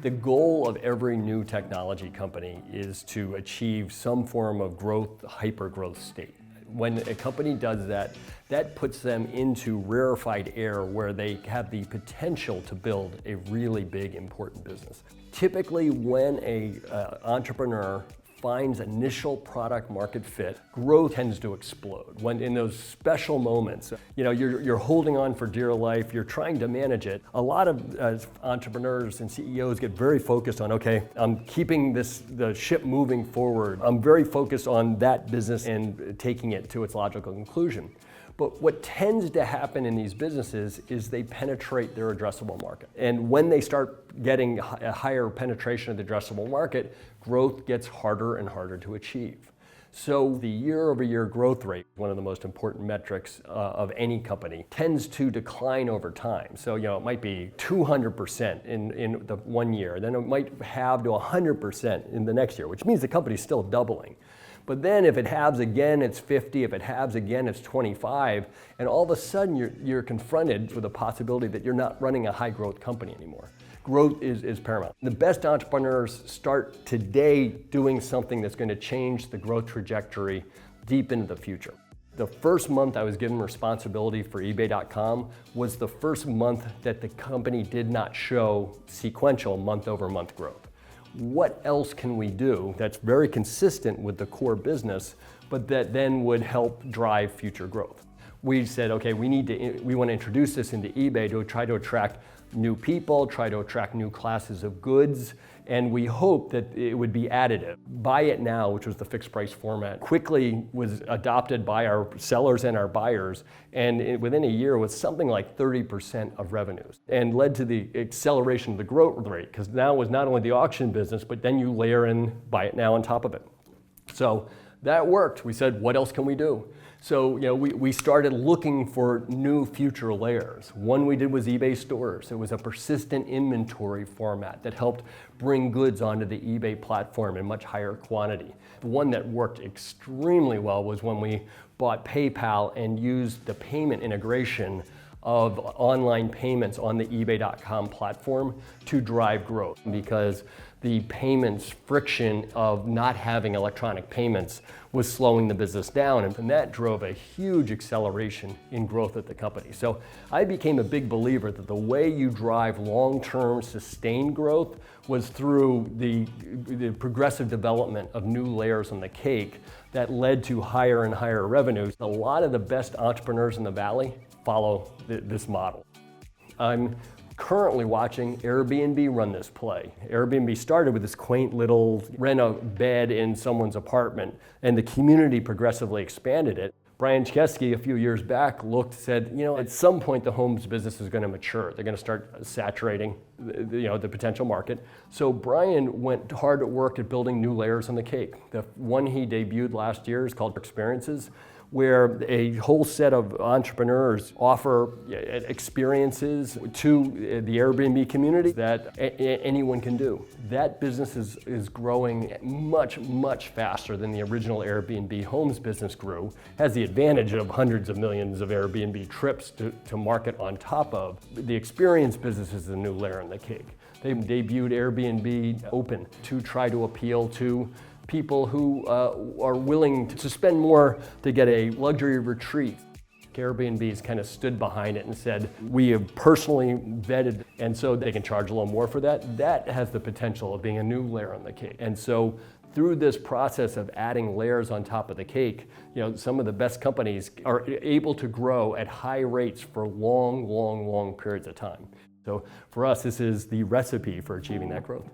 The goal of every new technology company is to achieve some form of growth, hyper-growth state. When a company does that, that puts them into rarefied air where they have the potential to build a really big, important business. Typically, when an entrepreneur finds initial product market fit, growth tends to explode. When in those special moments, you're holding on for dear life, you're trying to manage it. A lot of entrepreneurs and CEOs get very focused on, okay, I'm keeping the ship moving forward. I'm very focused on that business and taking it to its logical conclusion. But what tends to happen in these businesses is they penetrate their addressable market. And when they start getting a higher penetration of the addressable market, growth gets harder and harder to achieve. So the year-over-year growth rate, one of the most important metrics of any company, tends to decline over time. So it might be 200% in the 1 year, then it might halve to 100% in the next year, which means the company's still doubling. But then if it halves again, it's 50, if it halves again, it's 25, and all of a sudden you're confronted with the possibility that you're not running a high growth company anymore. Growth is paramount. The best entrepreneurs start today doing something that's going to change the growth trajectory deep into the future. The first month I was given responsibility for eBay.com was the first month that the company did not show sequential month-over-month growth. What else can we do that's very consistent with the core business, but that then would help drive future growth? We said, okay, we want to introduce this into eBay to try to attract new people, try to attract new classes of goods, and we hope that it would be additive. Buy It Now, which was the fixed price format, quickly was adopted by our sellers and our buyers, and within a year was something like 30% of revenues, and led to the acceleration of the growth rate, because now it was not only the auction business, but then you layer in Buy It Now on top of it. So that worked. We said, what else can we do? So we started looking for new future layers. One we did was eBay Stores. It was a persistent inventory format that helped bring goods onto the eBay platform in much higher quantity. The one that worked extremely well was when we bought PayPal and used the payment integration of online payments on the eBay.com platform to drive growth, because the payments friction of not having electronic payments was slowing the business down, and that drove a huge acceleration in growth at the company. So I became a big believer that the way you drive long-term sustained growth was through the progressive development of new layers on the cake that led to higher and higher revenues. A lot of the best entrepreneurs in the Valley follow this model. I'm currently watching Airbnb run this play. Airbnb started with this quaint little rent a bed in someone's apartment, and the community progressively expanded it. Brian Chesky a few years back said, at some point the homes business is going to mature. They're going to start saturating the potential market. So Brian went hard at work at building new layers on the cake. The one he debuted last year is called Experiences, where a whole set of entrepreneurs offer experiences to the Airbnb community that anyone can do. That business is growing much, much faster than the original Airbnb homes business grew, has the advantage of hundreds of millions of Airbnb trips to market on top of. The experience business is the new layer in the cake. They debuted Airbnb Open to try to appeal to people who are willing to spend more to get a luxury retreat. Airbnb has kind of stood behind it and said, we have personally vetted, and so they can charge a little more for that. That has the potential of being a new layer on the cake. And so through this process of adding layers on top of the cake, some of the best companies are able to grow at high rates for long, long, long periods of time. So for us, this is the recipe for achieving that growth.